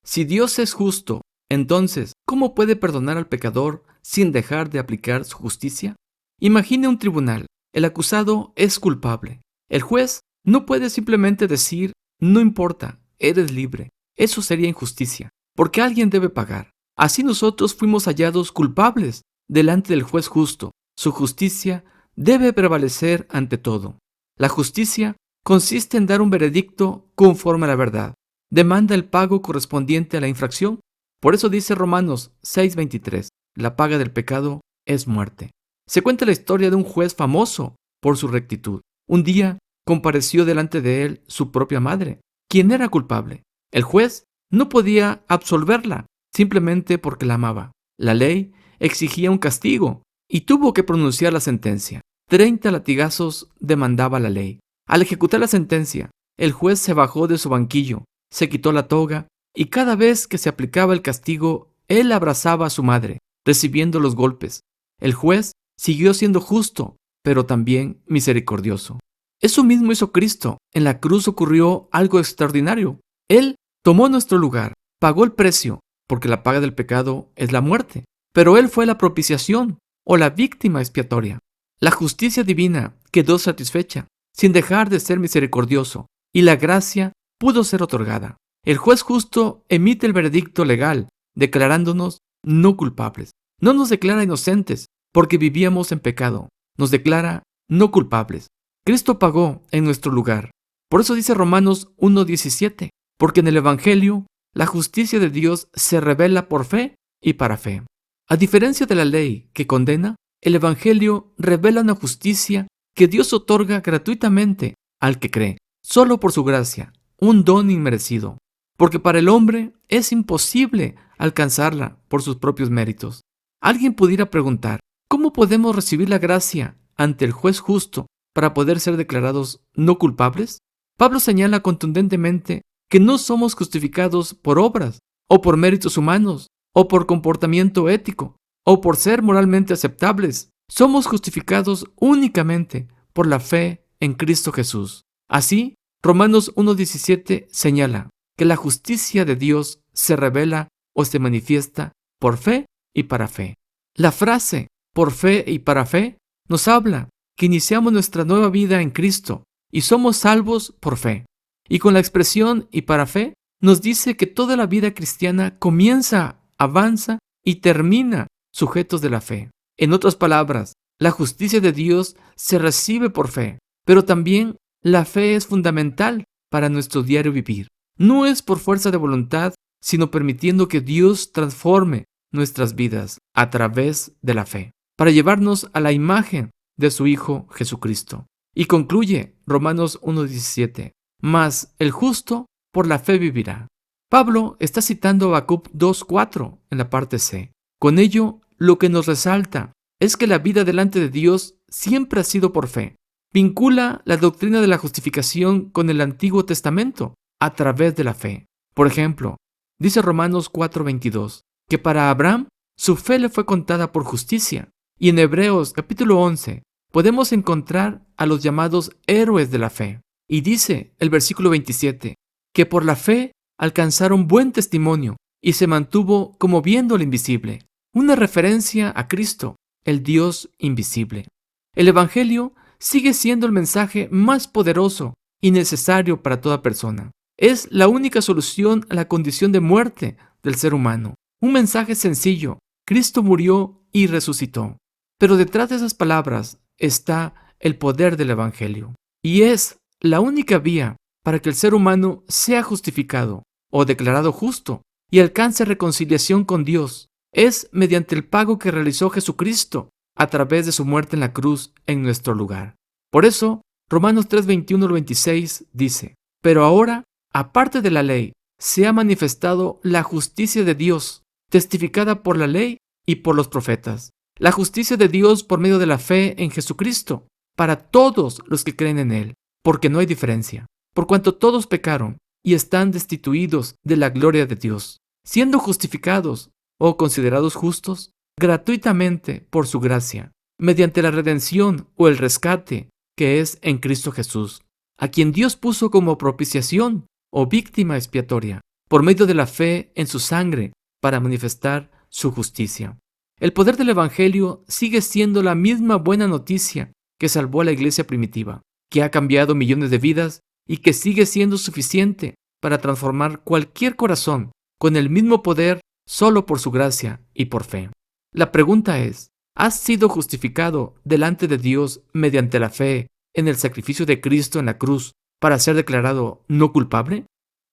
Si Dios es justo, entonces, ¿cómo puede perdonar al pecador sin dejar de aplicar su justicia? Imagine un tribunal. El acusado es culpable. El juez no puede simplemente decir, no importa, eres libre. Eso sería injusticia, porque alguien debe pagar. Así nosotros fuimos hallados culpables delante del juez justo. Su justicia debe prevalecer ante todo. La justicia consiste en dar un veredicto conforme a la verdad. Demanda el pago correspondiente a la infracción. Por eso dice Romanos 6:23, la paga del pecado es muerte. Se cuenta la historia de un juez famoso por su rectitud. Un día compareció delante de él su propia madre, quien era culpable. El juez no podía absolverla simplemente porque la amaba. La ley exigía un castigo y tuvo que pronunciar la sentencia. 30 latigazos demandaba la ley. Al ejecutar la sentencia, el juez se bajó de su banquillo, se quitó la toga y cada vez que se aplicaba el castigo, él abrazaba a su madre, recibiendo los golpes. El juez siguió siendo justo, pero también misericordioso. Eso mismo hizo Cristo. En la cruz ocurrió algo extraordinario. Él tomó nuestro lugar, pagó el precio, porque la paga del pecado es la muerte. Pero Él fue la propiciación o la víctima expiatoria. La justicia divina quedó satisfecha, sin dejar de ser misericordioso, y la gracia pudo ser otorgada. El juez justo emite el veredicto legal, declarándonos no culpables. No nos declara inocentes, porque vivíamos en pecado. Nos declara no culpables. Cristo pagó en nuestro lugar. Por eso dice Romanos 1:17, porque en el Evangelio la justicia de Dios se revela por fe y para fe. A diferencia de la ley que condena, el Evangelio revela una justicia que Dios otorga gratuitamente al que cree, solo por su gracia, un don inmerecido, porque para el hombre es imposible alcanzarla por sus propios méritos. Alguien pudiera preguntar, ¿cómo podemos recibir la gracia ante el juez justo para poder ser declarados no culpables? Pablo señala contundentemente que no somos justificados por obras, o por méritos humanos, o por comportamiento ético, o por ser moralmente aceptables. Somos justificados únicamente por la fe en Cristo Jesús. Así, Romanos 1:17 señala que la justicia de Dios se revela o se manifiesta por fe y para fe. La frase por fe y para fe nos habla que iniciamos nuestra nueva vida en Cristo y somos salvos por fe. Y con la expresión y para fe nos dice que toda la vida cristiana comienza, avanza y termina sujetos de la fe. En otras palabras, la justicia de Dios se recibe por fe, pero también la fe es fundamental para nuestro diario vivir. No es por fuerza de voluntad, sino permitiendo que Dios transforme nuestras vidas a través de la fe, para llevarnos a la imagen de su Hijo Jesucristo. Y concluye Romanos 1:17, mas el justo por la fe vivirá. Pablo está citando Habacuc 2:4 en la parte C. Con ello, lo que nos resalta es que la vida delante de Dios siempre ha sido por fe. Vincula la doctrina de la justificación con el Antiguo Testamento a través de la fe. Por ejemplo, dice Romanos 4:22, que para Abraham su fe le fue contada por justicia. Y en Hebreos capítulo 11 podemos encontrar a los llamados héroes de la fe. Y dice el versículo 27, que por la fe alcanzaron buen testimonio y se mantuvo como viendo lo invisible. Una referencia a Cristo, el Dios invisible. El Evangelio sigue siendo el mensaje más poderoso y necesario para toda persona. Es la única solución a la condición de muerte del ser humano. Un mensaje sencillo. Cristo murió y resucitó. Pero detrás de esas palabras está el poder del Evangelio. Y es la única vía para que el ser humano sea justificado o declarado justo y alcance reconciliación con Dios. Es mediante el pago que realizó Jesucristo a través de su muerte en la cruz en nuestro lugar. Por eso, Romanos 3:21-26 dice, pero ahora, aparte de la ley, se ha manifestado la justicia de Dios, testificada por la ley y por los profetas. La justicia de Dios por medio de la fe en Jesucristo, para todos los que creen en Él, porque no hay diferencia, por cuanto todos pecaron y están destituidos de la gloria de Dios, siendo justificados o considerados justos gratuitamente por su gracia, mediante la redención o el rescate que es en Cristo Jesús, a quien Dios puso como propiciación o víctima expiatoria. por medio de la fe en su sangre para manifestar su justicia. El poder del Evangelio sigue siendo la misma buena noticia que salvó a la iglesia primitiva, que ha cambiado millones de vidas y que sigue siendo suficiente para transformar cualquier corazón con el mismo poder solo por su gracia y por fe. La pregunta es, ¿has sido justificado delante de Dios mediante la fe en el sacrificio de Cristo en la cruz para ser declarado no culpable?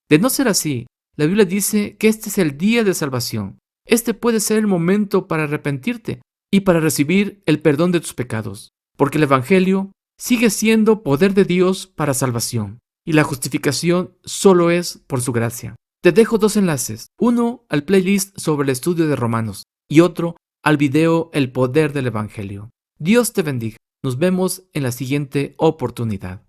De no ser así, la Biblia dice que este es el día de salvación. Este puede ser el momento para arrepentirte y para recibir el perdón de tus pecados, porque el Evangelio sigue siendo poder de Dios para salvación, y la justificación solo es por su gracia. Te dejo dos enlaces, uno al playlist sobre el estudio de Romanos y otro al video El poder del Evangelio. Dios te bendiga. Nos vemos en la siguiente oportunidad.